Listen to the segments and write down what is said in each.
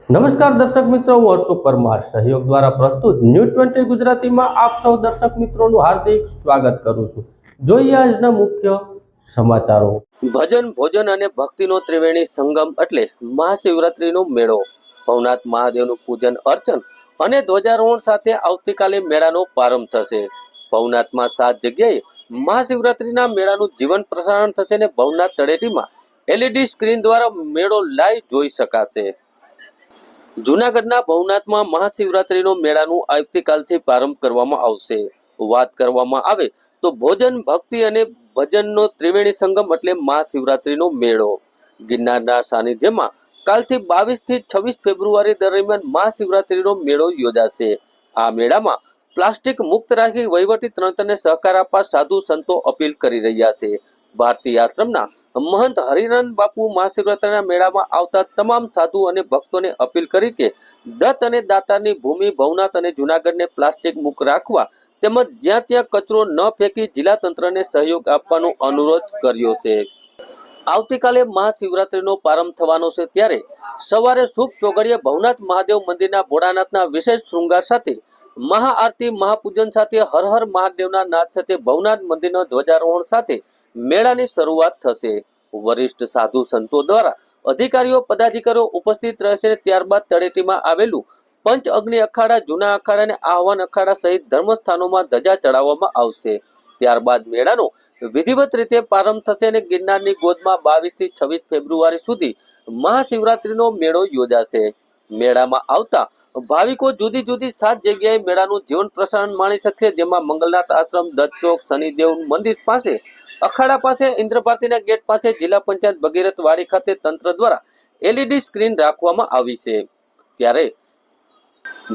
નમસ્કાર દર્શક મિત્રો, હું હર્ષુ પરમાર સહયોગ દ્વારા પ્રસ્તુત ન્યૂઝ 20 ગુજરાતીમાં આપ સૌ દર્શક મિત્રોનું હાર્દિક સ્વાગત કરું છું। જોઈએ આજના મુખ્ય સમાચારો। ભજન, ભોજન અને ભક્તિનો ત્રિવેણી સંગમ એટલે મહાશિવરાત્રીનો મેળો। ભવનાથ મહાદેવનું પૂજન અર્ચન અને ધ્વજારોહણ સાથે આવતીકાલે મેળાનો પ્રારંભ થશે। ભવનાથમાં 7 જગ્યાએ મહાશિવરાત્રીના મેળાનું જીવન પ્રસારણ થશે અને ભવનાથ તળેટીમાં LED સ્ક્રીન દ્વારા મેળો લાઈવ જોઈ શકાશે। જૂનાગઢના ભવનાથમાં મહાશિવરાત્રીનો મેળાનું આવતીકાલથી પ્રારંભ કરવામાં આવશે। વાત કરવામાં આવે તો ભોજન, ભક્તિ અને ભજનનો ત્રિવેણી સંગમ એટલે મહાશિવરાત્રીનો મેળો। ગિરનારના સાનિધ્યમાં કાલથી 22 થી 26 ફેબ્રુઆરી દરમિયાન મહાશિવરાત્રીનો મેળો યોજાશે। આ મેળામાં પ્લાસ્ટિક મુક્ત રાખી વહીવટી તંત્રને સહકાર આપવા સાધુ સંતો અપીલ કરી રહ્યા છે। ભારતીય આશ્રમના મહંત હરિનંદ બાપુ મહાશિવરાત્રીના મેળામાં આવતા તમામ સાધુ અને ભક્તોને અપીલ કરી કે દત્ત અને દાતારની ભૂમિ ભવનાથ અને જૂનાગઢને પ્લાસ્ટિક મુક્ત રાખવા તેમજ જ્યાં ત્યાં કચરો ન ફેંકી જિલ્લા તંત્રને સહયોગ આપવાનો અનુરોધ કર્યો છે। આવતીકાલે મહાશિવરાત્રીનો પ્રારંભ થવાનો છે ત્યારે સવારે શુભ ચોઘડિયે ભવનાથ મહાદેવ મંદિરના ભોળાનાથના વિશેષ શૃંગાર સાથે મહાઆરતી, મહાપૂજન સાથે હર હર મહાદેવના નાદ સાથે ભવનાથ મંદિરના ધ્વજારોહણ સાથે મેળાની શરૂઆત થશે। વરિષ્ઠ સાધુ સંતો દ્વારા અધિકારીઓ, પદાધિકારીઓ ઉપસ્થિત રહેશે। ત્યારબાદ તળેટીમાં આવેલું પંચ અગ્નિ અખાડા, જૂના અખાડા અને આહવાન અખાડા સહિત ધર્મસ્થાનોમાં ધજા ચડાવવામાં આવશે। ત્યારબાદ મેળાનો વિધિવત રીતે પ્રારંભ થશે અને ગિરનારની ગોદમાં 22 થી 26 ફેબ્રુઆરી સુધી મહાશિવરાત્રીનો મેળો યોજાશે। મેળામાં આવતા ભાવિકો જુદી જુદી 7 જગ્યાએ મેળાનું જીવન પ્રસારણ માણી શકશે, જેમાં મંગલનાથ આશ્રમ, દત્ત ચોક, શનિદેવ મંદિર પાસે, અખાડા પાસે, ઇન્દ્રભારતીના ગેટ પાસે, જિલ્લા પંચાયત ભગીરથ વાડી ખાતે તંત્ર દ્વારા LED સ્ક્રીન રાખવામાં આવી છે। ત્યારે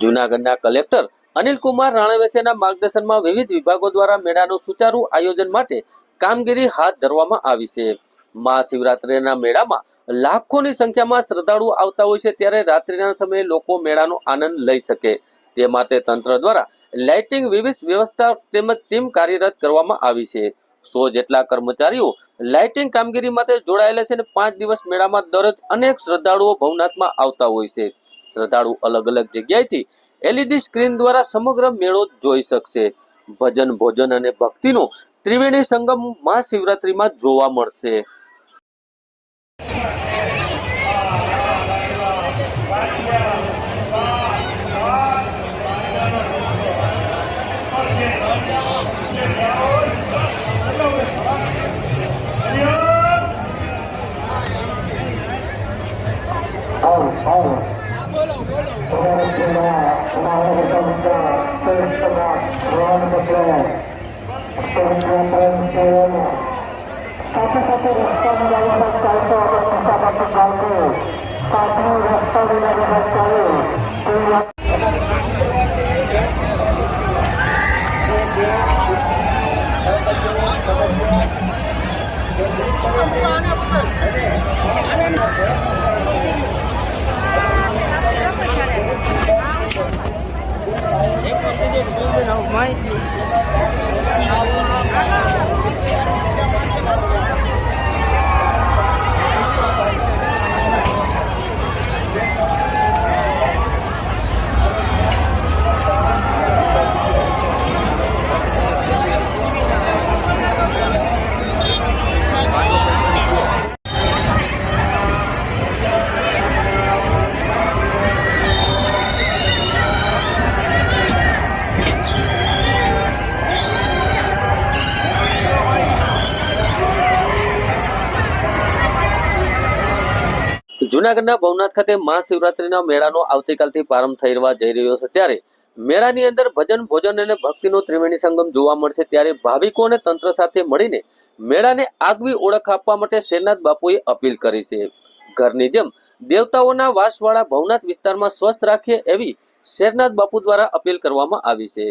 જૂનાગઢના કલેક્ટર અનિલકુમાર રાણાવસિયાના માર્ગદર્શનમાં વિવિધ વિભાગો દ્વારા મેળાનું સુચારુ આયોજન માટે કામગીરી હાથ ધરવામાં આવી છે। મહાશિવરાત્રીના મેળામાં લાખોની સંખ્યામાં શ્રદ્ધાળુઓ આવતા હોય છે, ત્યારે રાત્રિના સમયે લોકો મેળાનો આનંદ લઈ શકે તે માટે તંત્ર દ્વારા લાઇટિંગ, વિવિધ વ્યવસ્થા તેમજ ટીમ કાર્યરત કરવામાં આવી છે। 100 જેટલા કર્મચારીઓ લાઇટિંગ કામગીરી માટે જોડાયેલા છે અને 5 દિવસ મેળામાં દરરોજ અનેક શ્રદ્ધાળુઓ ભવનાથમાં આવતા હોય છે। શ્રદ્ધાળુ અલગ અલગ જગ્યાએથી LED સ્ક્રીન દ્વારા સમગ્ર મેળો જોઈ શકશે। ભજન, ભોજન અને ભક્તિનો ત્રિવેણી સંગમ મહાશિવરાત્રીમાં જોવા મળશે। જૂનાગઢના ભવનાથ ખાતે મહાશિવરાત્રીના મેળાનો આવતીકાલથી પ્રારંભ થઈ રહ્યો છે, ત્યારે મેળાની અંદર ભજન, ભોજન અને ભક્તિનો ત્રિવેણી સંગમ જોવા મળશે। ત્યારે ભાવિકો અને તંત્ર સાથે મળીને મેળાને આગવી ઓળખ આપવા માટે શેરનાથ બાપુએ અપીલ કરી છે। ઘરની જેમ દેવતાઓના વાસવાળા ભવનાથ વિસ્તારમાં સ્વસ્થ રાખીએ એવી શેરનાથ બાપુ દ્વારા અપીલ કરવામાં આવી છે।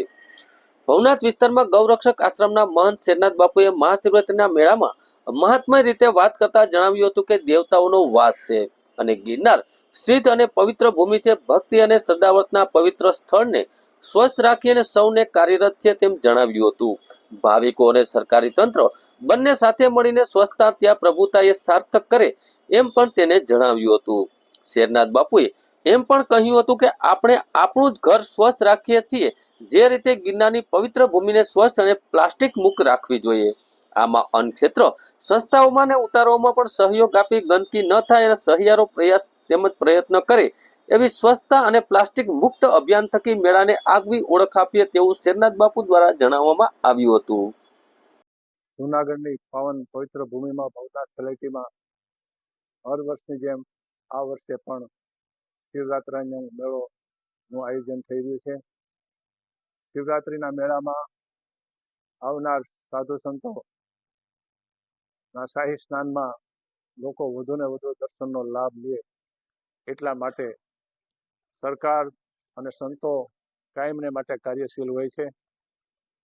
ભવનાથ વિસ્તારમાં ગૌરક્ષક આશ્રમના મહંત શેરનાથ બાપુએ મહાશિવરાત્રીના મેળામાં મહાત્મય રીતે વાત કરતા જણાવ્યું હતું કે દેવતાઓનો વાસ છે અને ગિરનાર સિદ્ધ અને પવિત્ર ભૂમિ છે। ભક્તિ અને સદાવર્તના પવિત્ર સ્થળને સ્વસ્થ રાખી અને સૌને કાર્યરત છે તેમ જણાવ્યું હતું। ભાવિકો અને સરકારી તંત્ર બંને સાથે મળીને સ્વચ્છતા ત્યાં પ્રભુતાએ સાર્થક કરે એમ પણ તેને જણાવ્યું હતું। શેરનાથ બાપુએ એમ પણ કહ્યું હતું કે આપણે આપણું જ ઘર સ્વસ્થ રાખીએ છીએ જે રીતે ગિરનારની પવિત્ર ભૂમિને સ્વસ્થ અને પ્લાસ્ટિક મુક્ત રાખવી જોઈએ. આમાં અન્ન ક્ષેત્ર સંસ્થાઓમાં અને ઉતારવામાં પણ સહયોગ આપી ગંદકી ન થાય અને સહિયારો પ્રયાસ તેમજ પ્રયત્ન કરે એવી સ્વચ્છતા અને પ્લાસ્ટિક મુક્ત અભિયાન થકી મેળાને આગવી ઓળખ આપીએ તેવું શેરનાથ બાપુ દ્વારા જણાવવામાં આવ્યું હતું. જૂનાગઢની પાવન પવિત્ર ભૂમિમાં ભવનાથ તળેટીમાં હર વર્ષની જેમ આ વર્ષે પણ શિવરાત્રિનો મેળોનું આયોજન થઈ રહ્યું છે. શિવરાત્રિના મેળામાં આવનાર સાધુ સંતોના શાહી સ્નાનમાં લોકો વધુને વધુ દર્શનનો લાભ લે એટલા માટે સરકાર અને સંતો કાયમને માટે કાર્યશીલ હોય છે.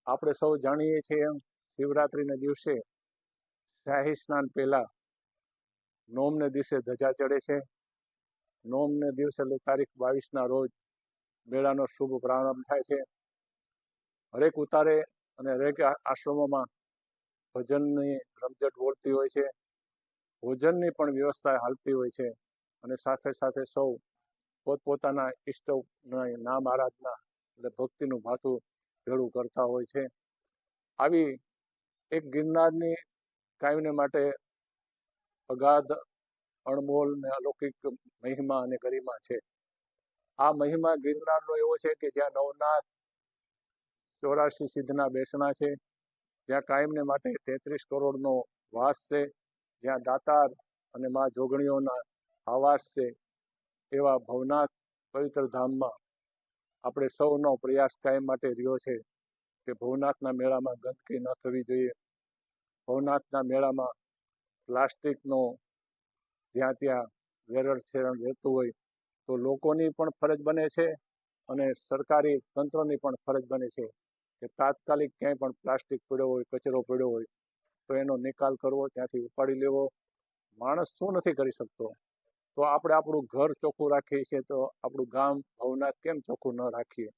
આપણે સૌ જાણીએ છીએ એમ શિવરાત્રિના દિવસે શાહી સ્નાન પહેલા નોમને દિવસે ધજા ચડે છે. નોમને દિવસે તારીખ 22ના રોજ મેળાનો શુભ પ્રારંભ થાય છે. હરેક ઉતારે અને હરેક આશ્રમોમાં ભજનની રમઝટ બોલતી હોય છે. ભોજનની પણ વ્યવસ્થા હાલતી હોય છે અને સાથે સાથે સૌ પોતપોતાના ઈષ્ટના નામ આરાધના એટલે ભક્તિનું ભાથું ભેળું કરતા હોય છે. આવી એક ગિરનારની કાયમને માટે અગાધ અણમોલ ને અલૌકિક મહિમા અને ગરિમા છે. આ મહિમા ગિરનારનો એવો છે કે જ્યાં નવનાથ 84 સિદ્ધના બેસણા છે, જ્યાં કાયમને માટે 33 કરોડનો વાસ છે, જ્યાં દાતાર અને મા જોગણીઓના આવાસ છે, એવા ભવનાથ પવિત્ર ધામમાં આપણે સૌનો પ્રયાસ કાયમ માટે રહ્યો છે કે ભવનાથના મેળામાં ગંદકી ન થવી જોઈએ. ભવનાથના મેળામાં પ્લાસ્ટિકનો જ્યાં ત્યાં વેરણ છેરણ રહેતું હોય તો લોકોની પણ ફરજ બને છે અને સરકારી તંત્રની પણ ફરજ બને છે કે તાત્કાલિક ક્યાંય પણ પ્લાસ્ટિક પડ્યો હોય, કચરો પડ્યો હોય તો એનો નિકાલ કરવો, ત્યાંથી ઉપાડી લેવો. માણસ શું નથી કરી શકતો? તો આપણે આપણું ઘર ચોખ્ખું રાખીએ છીએ તો આપણું ગામ ભવનાથ કેમ ચોખ્ખું ન રાખીએ?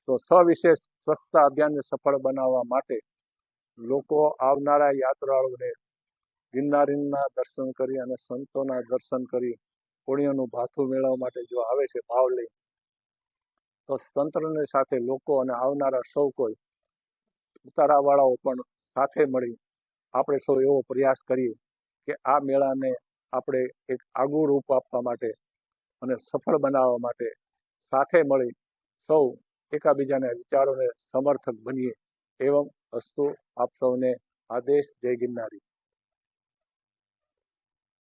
તો સવિશેષ સ્વચ્છતા અભિયાનને સફળ બનાવવા માટે લોકો આવનારા યાત્રાળુઓને ગિરનારીના દર્શન કરી અને સંતોના દર્શન કરી પુણ્યનું ભાથું મેળવવા માટે જો આવે છે ભાવ લઈ, તો તંત્રની સાથે લોકો અને આવનારા સૌ કોઈ ઉતારાવાળાઓ પણ સાથે મળી આપણે સૌ એવો પ્રયાસ કરીએ કે આ મેળાને આપણે એક આગવું રૂપ આપવા માટે અને સફળ બનાવવા માટે સાથે મળી સૌ એકાબીજાના વિચારોને સમર્થક બનીએ. એવમ અસ્તુ. આપ સૌને આદેશ. જય ગિરનારી.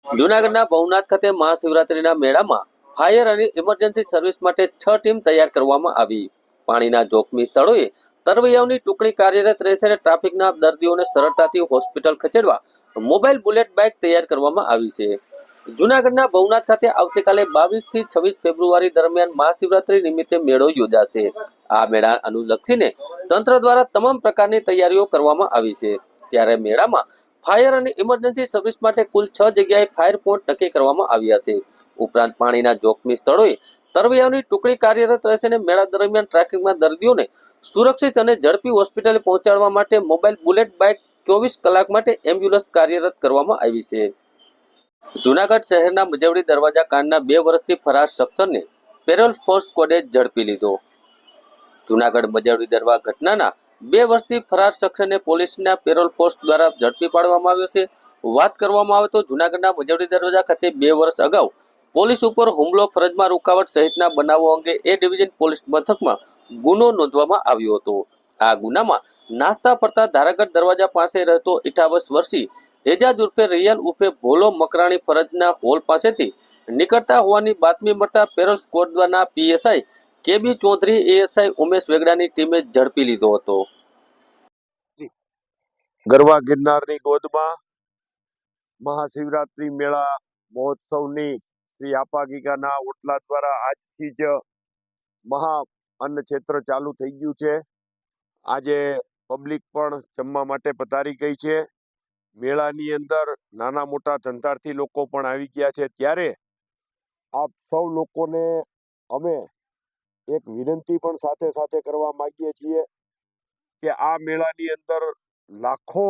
જૂનાગઢના ભવનાથ ખાતે મહાશિવરાત્રીના મેળામાં ફાયર અને ઇમરજન્સી સર્વિસ માટે 6 ટીમ તૈયાર કરવામાં આવી. પાણીના જોખમી સ્થળોએ તરવૈયાઓની ટુકડી કાર્યરત રહેશે અને ટ્રાફિકના દર્દીઓને સરળતાથી હોસ્પિટલ ખસેડવા મોબાઈલ બુલેટ બાઇક તૈયાર કરવામાં આવી છે. જૂનાગઢના ભવનાથ ખાતે આવતીકાલે 22 થી 26 ફેબ્રુઆરી દરમિયાન મહાશિવરાત્રી નિમિત્તે મેળો યોજાશે. આ મેળા અનુલક્ષીને તંત્ર દ્વારા તમામ પ્રકારની તૈયારીઓ કરવામાં આવી છે. ત્યારે મેળામાં ફાયર અને ઇમરજન્સી સર્વિસ માટે કુલ 6 જગ્યાએ ફાયર પોઈન્ટ નક્કી કરવામાં આવ્યા છે. ઉપરાંત પાણીના જોખમી સ્થળોએ તરવૈયાઓની ટુકડી કાર્યરત રહેશે અને મેળા દરમિયાન ટ્રાફિકમાં દર્દીઓને સુરક્ષિત અને ઝડપી હોસ્પિટલે પહોંચાડવા માટે મોબાઈલ બુલેટ બાઇક 24 કલાક માટે એમ્બ્યુલન્સ કાર્યરત કરવામાં આવી છે. જૂનાગઢ શહેરના મજવડી દરવાજા કાંડના 2 વર્ષથી ફરાર શખ્સને પેરોલ ફોર્સ સ્ક્વોડે ઝડપી લીધો. જૂનાગઢ મજવડી દરવાજા ઘટનાના 2 વર્ષથી ફરાર શખ્સને પોલીસના પેરોલ ફોર્સ દ્વારા ઝડપી પાડવામાં આવ્યો છે. વાત કરવામાં આવે તો જૂનાગઢના મજવડી દરવાજા ખાતે 2 વર્ષ અગાઉ પોલીસ ઉપર હુમલો, ફરજમાં રૂકાવટ સહિતના બનાવો અંગે એ ડિવિઝન પોલીસ મથકમાં ગુનો નોંધવામાં આવ્યો હતો. આ ગુનામાં નાસ્તા ફરતા ધારાગઢ દરવાજા પાસે રહેતો 58 વર્ષીય એજાજ ઉર્ફે રિયલ ઉર્ફે ભોલો મકરાણી ફરજના હોલ પાસેથી નીકળતા હોવાની બાતમી મળતા પેરોલ સ્ક્વોડ દ્વારા પીએસઆઈ કેબી ચૌધરી, એએસઆઈ ઉમેશ વેગડાની ટીમે ઝડપી લીધો હતો. ગરવા ગિરનારની ગોદમાં મહાશિવરાત્રી મેળા મહોત્સવની શ્રી આપાગીગાના ઓટલા દ્વારા આજથી જ મહા અન્ન ક્ષેત્ર ચાલુ થઈ ગયું છે. આજે પબ્લિક પણ જમવા માટે પધારી ગઈ છે. મેળાની અંદર નાના મોટા ધંધાર્થી લોકો પણ આવી ગયા છે. ત્યારે આપ સૌ લોકોને અમે એક વિનંતી પણ સાથે સાથે કરવા માંગીએ છીએ કે આ મેળાની અંદર લાખો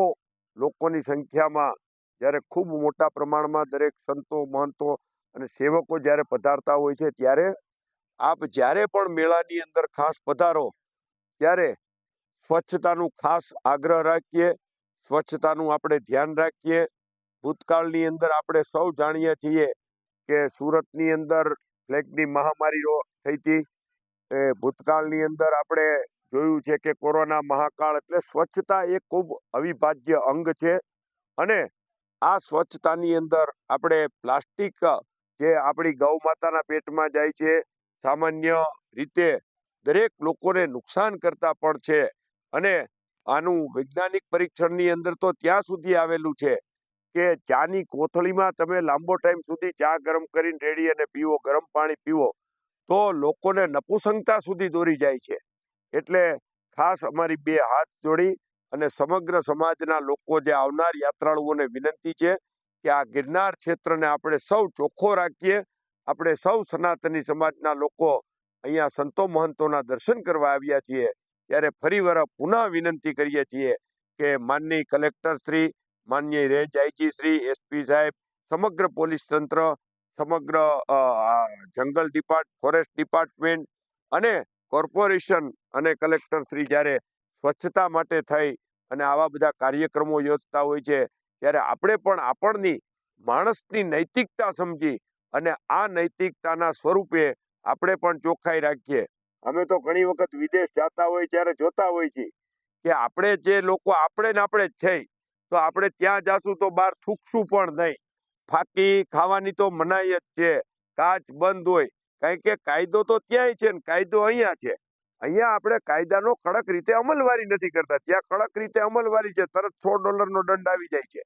લોકોની સંખ્યામાં જ્યારે ખૂબ મોટા પ્રમાણમાં દરેક સંતો, મહંતો અને સેવકો જ્યારે પધારતા હોય છે ત્યારે આપ જ્યારે પણ મેળાની અંદર ખાસ પધારો ત્યારે સ્વચ્છતાનું ખાસ આગ્રહ રાખીએ, સ્વચ્છતાનું આપણે ધ્યાન રાખીએ. ભૂતકાળની અંદર આપણે સૌ જાણીએ છીએ કે સુરતની અંદર પ્લેગની મહામારીઓ થઈ હતી. ભૂતકાળની અંદર આપણે જોયું છે કે કોરોના મહાકાળ, એટલે સ્વચ્છતા એ ખૂબ અવિભાજ્ય અંગ છે. અને આ સ્વચ્છતાની અંદર આપણે પ્લાસ્ટિક જે આપણી ગૌ માતાના પેટમાં જાય છે, સામાન્ય રીતે દરેક લોકોને નુકસાન કરતા પણ છે. અને આનું વૈજ્ઞાનિક પરીક્ષણની અંદર તો ત્યાં સુધી આવેલું છે કે ચાની કોથળીમાં તમે લાંબો ટાઈમ સુધી ચા ગરમ કરીને રેડી અને પીવો, ગરમ પાણી પીવો, તો લોકોને નપુસંગતા સુધી દોરી જાય છે. એટલે ખાસ અમારી બે હાથ જોડી અને સમગ્ર સમાજના લોકો, જે આવનાર યાત્રાળુઓને વિનંતી છે કે આ ગિરનાર ક્ષેત્રને આપણે સૌ ચોખ્ખો રાખીએ. આપણે સૌ સનાતની સમાજના લોકો અહીંયા સંતો મહંતોના દર્શન કરવા આવ્યા છીએ ત્યારે ફરીવાર પુનઃ વિનંતી કરીએ છીએ કે માનનીય કલેક્ટર શ્રી, માનનીય રેન્જ આઈજી શ્રી, એસપી સાહેબ, સમગ્ર પોલીસ તંત્ર, સમગ્ર જંગલ ફોરેસ્ટ ડિપાર્ટમેન્ટ અને કોર્પોરેશન અને કલેક્ટર શ્રી જ્યારે સ્વચ્છતા માટે થઈ અને આવા બધા કાર્યક્રમો યોજતા હોય છે ત્યારે આપણે પણ આપણની માણસની નૈતિકતા સમજી અને આ નૈતિકતાના સ્વરૂપે આપણે પણ ચોખ્ખાઈ રાખીએ. અમે તો ઘણી વખત વિદેશ જતા હોય ત્યારે જોતા હોય છે કે આપણે જે લોકો આપણે જ છે, તો આપણે ત્યાં જાશું તો બહાર થૂકશું પણ નહીં. ફાકી ખાવાની તો મનાઈ જ છે, કાચ બંધ હોય, કારણ કે કાયદો તો ત્યાંય છે ને કાયદો અહીંયા છે. અહીંયા આપણે કાયદાનો કડક રીતે અમલવારી નથી કરતા, ત્યાં કડક રીતે અમલવારી છે, તરત $100 દંડ આવી જાય છે.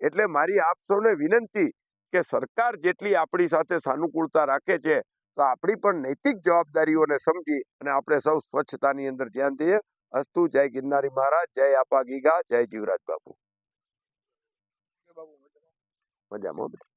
એટલે મારી આપ સૌને વિનંતી કે સરકાર જેટલી આપણી સાથે સાનુકૂળતા રાખે છે, તો આપણી પણ નૈતિક જવાબદારીઓને સમજી અને આપણે સૌ સ્વચ્છતાની અંદર ધ્યાન દઈએ. અસ્તુ. જય ગિરનારી મહારાજ, જય આપા ગીગા, જય જીવરાજ બાપુ. મજામાં.